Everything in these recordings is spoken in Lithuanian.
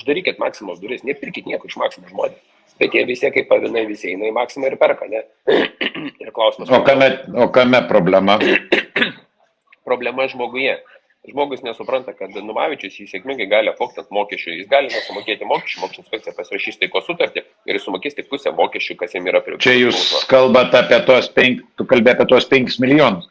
uždarykit Maksimos duris, nepirkit nieko iš Maksimo žmonės. Bet jie visi kaip pavinai, visi eina į Maksimą ir perka, ne? Ir klausimas. O kame problema? Problema žmoguje. Žmogus nesupranta, kad Numavičius jį sėkmingai gali apvogti ant mokesčių, jis gali nesumokėti mokesčių, mokesčių inspekcija pasirašys taikos sutartį ir jis sumokės tik pusę mokesčių, kas jam yra priklauso. Čia jūs kalbate apie tu kalbė apie tuos 5 milijonus.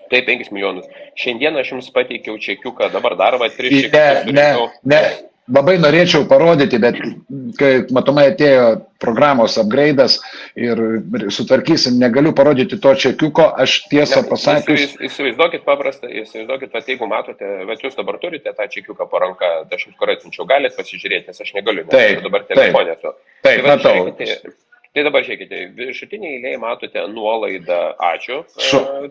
Tai 5 milijonus. Šiandien aš jums pateikiau čekiuką, dabar dar 3 čekiukus. Ne. Labai norėčiau parodyti, bet kai matomai atėjo programos upgrade'as ir sutvarkysim, negaliu parodyti to čekiuko, aš tiesą pasakius. Įsivaizduokit paprastą, jeigu matote, bet jūs dabar turite tą čekiuką po ranką, aš jums kur atsinčiau, galite pasižiūrėti, nes aš negaliu, nes dabar telefonė esu. Taip, matau. Tai dabar žiūrėkite, viršutinėje eilėje matote nuolaidą ačiū.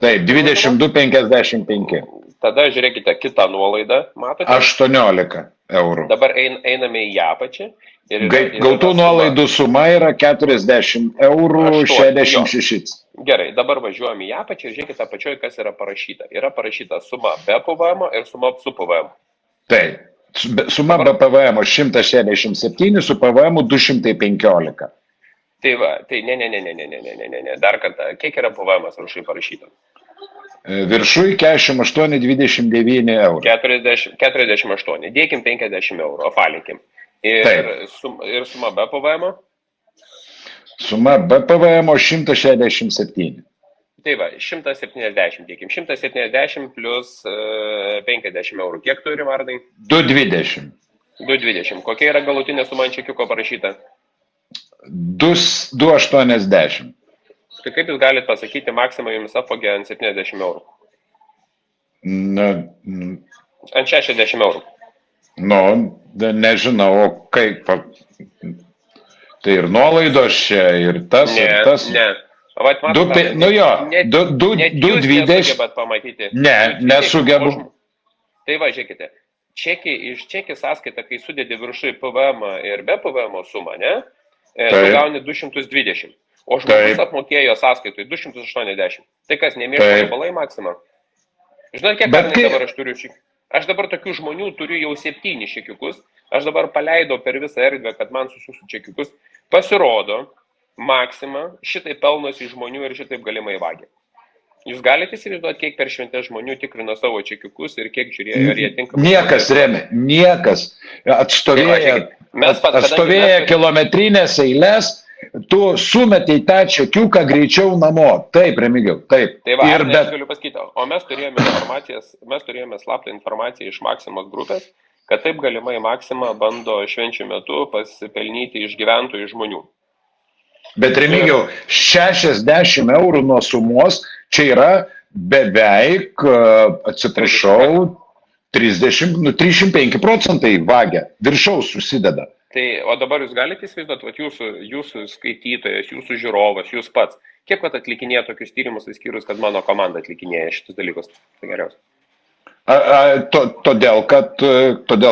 Taip, 22,55. Tada žiūrėkite kitą nuolaidą, matote? 18 eurų. Dabar einame į apačią. Gautų nuolaidų suma yra 40 eurų 66. Gerai, dabar važiuojame į apačią ir žiūrėkite apačioje, kas yra parašyta. Yra parašyta suma be PVM ir suma su PVM. Taip, suma be PVM 167, su PVM 215. Tai va, tai ne, dar kartą, kiek yra PVM rašai parašyta? Viršui 48,29 eurų. 48, dėkim 50 eurų, apvalinkim. Ir suma be PVM? Suma be PVM 167. Tai va, 170 dėkim. 170 plus 50 eurų. Kiek turi, Vardai? 220. 220. Kokia yra galutinė suma ant čekiuko parašyta? 280. Tai kaip jūs galite pasakyti, Maksimą jums apvogė ant 70 eurų? Ant 60 eurų. Nežinau, o kaip. Tai ir nuolaidos čia, ir tas, ir tas. Ne. Vat, matote, 220. Ne, nesugebu. Tai va, žiūrėkite. Iš čekį sąskaitą, kai sudėdi viršui PVM ir be PVM sumą, ne? Tu gauni 220. O žmogus apmokėjo sąskaitui 280. Tai kas, nemėžta balai Maksimą? Žinot, kiek dabar aš turiu čekių? Aš dabar tokių žmonių turiu jau 7 čekiukus. Aš dabar paleidau per visą erdvę, kad man susiųstų čekiukus. Pasirodo, Maksima šitai pelnosi žmonių ir šitaip galimai vagia. Jūs galite įsivaizduoti, kiek per šventę žmonių tikrino savo čekiukus ir kiek žiūrėjo, ar jie tinkamai. Niekas remia, niekas. Atstovėję kilometrinės eilės, tu sumetei tą čekiuką greičiau namo. Taip, Remigijau, taip. Tai va, aš galiu pasakyti, o mes turėjome slaptą informaciją iš Maksimos grupės, kad taip galimai Maksima bando švenčių metu pasipelnyti iš gyventojų žmonių. Bet Remigijau, 60 eurų nuo sumos, čia yra beveik, atsiprašau, 305 procentai vagia, viršaus susideda. Tai, o dabar jūs galite įsivaizduoti, jūsų skaitytojas, jūsų žiūrovas, jūs pats, kiek atlikinėja tokius tyrimus, įskyrus, kad mano komanda atlikinėja šitus dalykus? Tai geriausia. Todėl,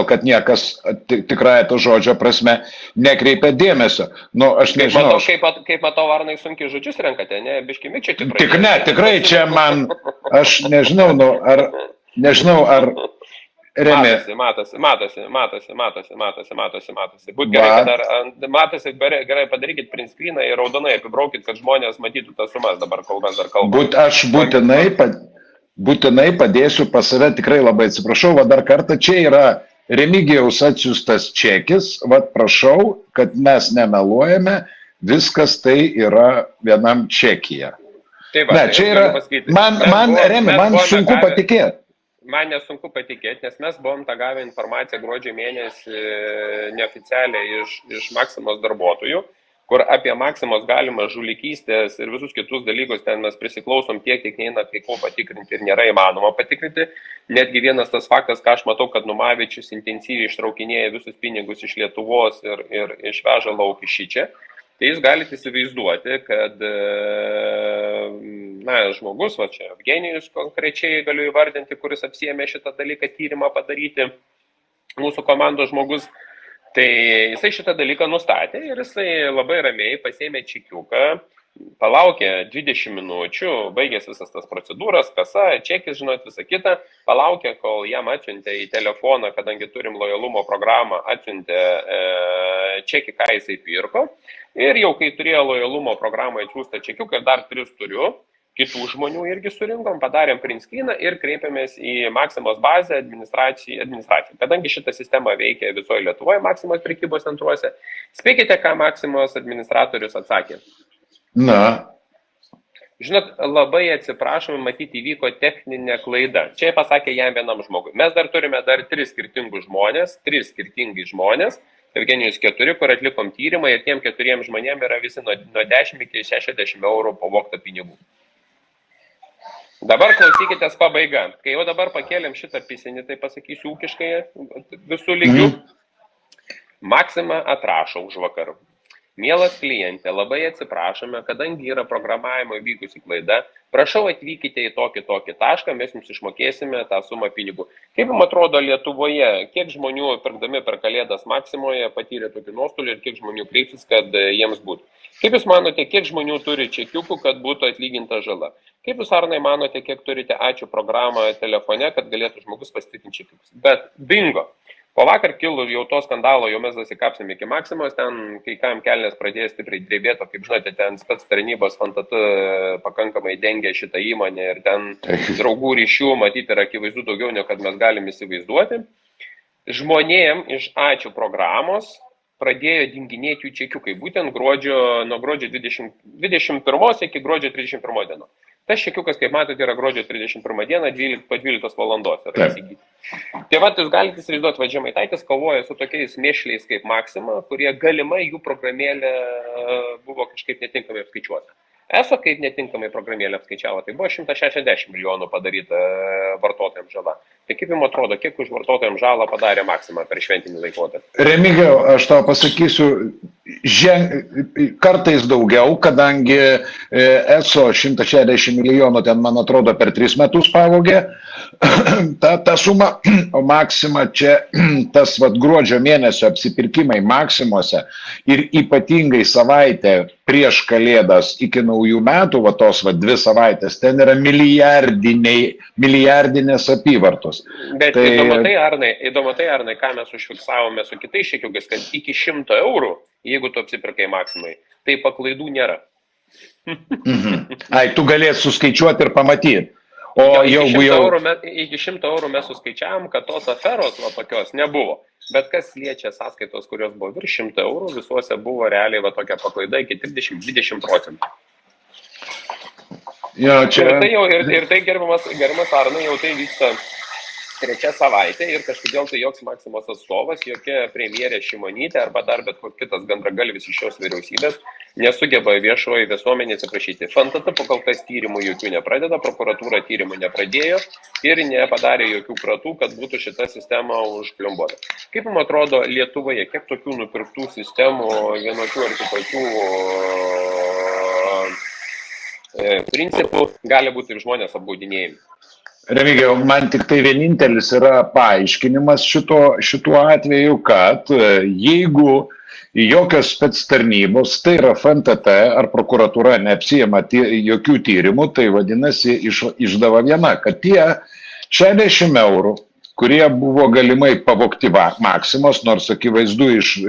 kad niekas tikrąją to žodžio prasme nekreipia dėmesio. Aš nežinau. Kaip matau, Varnai sunkiai žodžius renkate, ne? Biškimi čia tikrai. Tikrai čia man, aš nežinau, ar Remi. Matosi. Būt gerai, gerai padarykit print screeną ir raudonai apibraukit, kad žmonės matytų tas sumas dabar, kol mes dar kalbame. Aš būtinai padėsiu pas save, tikrai labai atsiprašau, dar kartą čia yra Remigijaus atsiųstas čekis, prašau, kad mes nemeluojame, viskas tai yra vienam čekyje. Čia yra, man sunku patikėti. Man nesunku patikėti, nes mes buvom tą gavę informaciją gruodžio mėnesį neoficialiai iš Maksimos darbuotojų, kur apie Maksimos galimą žulikystės ir visus kitus dalykus ten mes prisiklausom tiek neina kai ko patikrinti ir nėra įmanoma patikrinti. Netgi vienas tas faktas, ką aš matau, kad Numavičius intensyviai ištraukinėja visus pinigus iš Lietuvos ir išveža lauk iš šičia. Tai jūs galite įsivaizduoti, kad žmogus, čia Evgenijus konkrečiai galiu įvardinti, kuris apsiėmė šitą dalyką tyrimą padaryti, mūsų komandos žmogus, tai jisai šitą dalyką nustatė ir jisai labai ramiai pasiėmė čekiuką, Palaukė 20 minučių, baigės visas tas procedūras, kasa, čekis, žinot, visą kitą, palaukė, kol jam atsiuntė į telefoną, kadangi turim lojalumo programą, atsiuntė čekį, ką jisai pirko. Ir jau kai turėjo lojalumo programą atsiųstą čekiuką, dar 3 turiu, kitų žmonių irgi surinkom, padarėm print screeną ir kreipėmės į Maksimos bazę administraciją. Kadangi šita sistema veikia visoje Lietuvoje, Maksimos prekybos centruose, spėkite, ką Maksimos administratorius atsakė. Na. Žinot, labai atsiprašome, matyti įvyko techninė klaida. Čia pasakė jam vienam žmogui. Mes dar turime 3 skirtingi žmonės, Eugenijus 4, kur atlikom tyrimą ir tiem 4 žmonėm yra visi nuo 10 iki 60 eurų pavogta pinigų. Dabar klausykitės pabaiga. Kai jau dabar pakėlėm šitą pisinį, tai pasakysiu ūkiškai visų lygių. Maksima atrašo už vakarų. Mielas klientė, labai atsiprašome, kadangi yra programavimo įvykusi klaida, prašau atvykite į tokį tašką, mes jums išmokėsime tą sumą pinigų. Kaip jums atrodo Lietuvoje, kiek žmonių pirkdami per Kalėdas Maksimoje patyrė tokį nuostolį ir kiek žmonių kreipsis, kad jiems būtų? Kaip jūs manote, kiek žmonių turi čekiukų, kad būtų atlyginta žala? Kaip jūs, Arnai, manote, kiek turite ačiū programą telefone, kad galėtų žmogus pasitikrinti čekiukus? Bet bingo! Po vakar kilų jau to skandalo, jau mes dasikapsim iki Maksimos, ten kai kam kelnės pradėjo stipriai drebėti, kaip žinote, ten spec tarnybos FNTT pakankamai dengia šitą įmonę ir ten draugų ryšių matyti yra akivaizdu daugiau, negu kad mes galim įsivaizduoti. Žmonėm iš ačiū programos pradėjo dinginėti jų čekiukai, būtent nuo gruodžio 21 iki gruodžio 31 dienos. Tas čekiukas, kaip matote, yra gruodžio 31 dieną, po 12 valandos yra įsigyti. Tai va, jūs galite įsivaizduoti, va, Žemaitaitis kovoja su tokiais mėšliais kaip Maksima, kurie galimai jų programėlė buvo kažkaip netinkamai apskaičiuota. ESO kaip netinkamai programėlė apskaičiavo, tai buvo 160 milijonų padaryta vartotojams žala. Tai kaip jums atrodo, kiek už vartotojams žalą padarė Maksima per šventinį laikotarpį? Remigijau, aš tau pasakysiu, kartais daugiau, kadangi ESO 160 milijonų ten, man atrodo, per 3 metus pavogė tą sumą, o Maksima čia tas gruodžio mėnesio apsipirkimai Maksimose ir ypatingai savaitę prieš Kalėdas iki naujų metų, tos 2 savaitės, ten yra milijardinės apyvartos. Bet tai... įdomu tai, Arnai, ką mes užfiksavome su kitais čekiukais, kad iki 100 eurų, jeigu tu apsipirkai Maksimai, tai paklaidų nėra. Ai, tu galėsi suskaičiuoti ir pamatyti. O iki 100 eurų mes suskaičiavom, kad tos aferos tokios nebuvo. Bet kas liečia sąskaitos, kurios buvo virš 100 eurų, visuose buvo realiai tokia paklaida iki 30-20%. Jo, čia... Ir tai gerbiamas Arnai, jau tai vyksta 3 savaitė ir kažkodėl tai joks Maksimos atstovas, jokia premjerė Šimonytė arba dar bet koks kitas gandragalvis iš šios vyriausybės nesugeba viešoji visuomenė atsiprašyti. FNTT kol kas tyrimų jokių nepradeda, prokuratūra tyrimų nepradėjo ir nepadarė jokių kratų, kad būtų šita sistema užkliumbuota. Kaip jums atrodo Lietuvoje, kiek tokių nupirktų sistemų vienokių ar kitokių principų gali būti ir žmonės apgaudinėjami? Remigijau, man tik tai vienintelis yra paaiškinimas šituo atveju, kad jeigu jokios spec tarnybos, tai yra FNTT ar prokuratūra neapsijama jokių tyrimų, tai vadinasi išdava viena, kad tie 60 eurų, kurie buvo galimai pavogti Maksimos, nors akivaizdu iš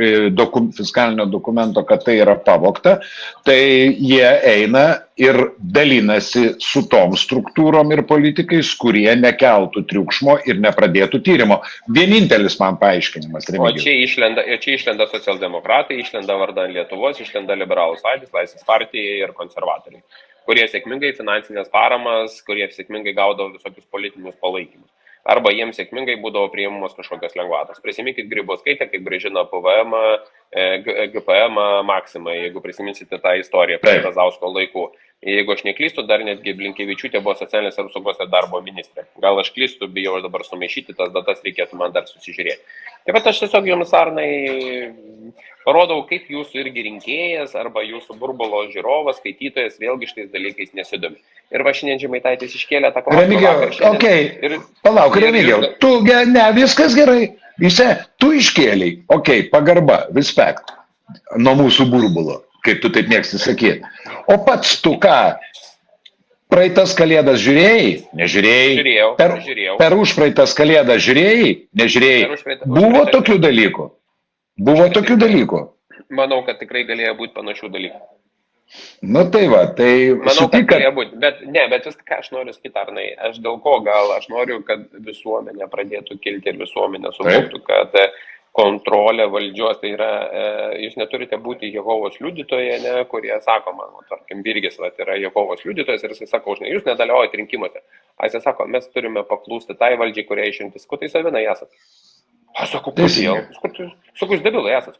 fiskalinio dokumento, kad tai yra pavogta, tai jie eina ir dalinasi su tom struktūrom ir politikais, kurie nekeltų triukšmo ir nepradėtų tyrimo. Vienintelis man paaiškinimas. O čia išlenda socialdemokratai, išlenda vardan Lietuvos, išlenda Liberalų sąjūdis, Laisvės partija ir konservatoriai, kurie sėkmingai finansinės paramas, kurie sėkmingai gaudavo visokius politinius palaikymus. Arba jiems sėkmingai būdavo priimamos kažkokios lengvatos. Prisiminkit Grybauskaitę, kaip grąžino PVM, GPM Maksimai, jeigu prisiminsite tą istoriją prie Razausko laikų. Jeigu aš neklystu, dar netgi Blinkevičiūtė buvo socialinės apsaugos ir darbo ministrė. Gal aš klystu, bijau aš dabar sumaišyti, tas datas reikėtų man dar susižiūrėti. Taip pat aš tiesiog jums, Arnai, parodau, kaip jūsų irgi rinkėjas arba jūsų burbulo žiūrovas, skaitytojas vėlgi šitais dalykais nesidomi. Ir va šiandien Žemaitaitis iškėlė tą klausimą. Remigijau, palauk, Remigijau, viskas gerai, tu iškėlei, pagarba, respect nuo mūsų burbulo. kaip tu taip mėgsti sakyti. O pats tu ką? Praeitas kalėdas žiūrėjai? Nežiūrėjai. Žiūrėjau. Per užpraeitas kalėdas žiūrėjai? Nežiūrėjai. Buvo tokių dalykų? Buvo tokių dalykų? Manau, kad tikrai galėjo būti panašių dalykų. Nu tai va, tai... Manau, kad galėjo būti. Bet vis ką aš noriu sakyti, Arnai, aš dėl ko gal, aš noriu, kad visuomenė pradėtų kilti ir visuomenė suvoktų, kad kontrolė valdžios, tai yra, jūs neturite būti Jehovos liudytojai, ne, kurie sako, man, tarkim, Virgis yra Jehovos liudytojas ir jisai sako, žinai, jūs nedalyvaujate rinkimuose. Jisai sako, mes turime paklūsti tai valdžiai, kurie išrinktis, kuo tai savinai esat. Aš sakau, kodėl? Sakau, jūs debilai esat.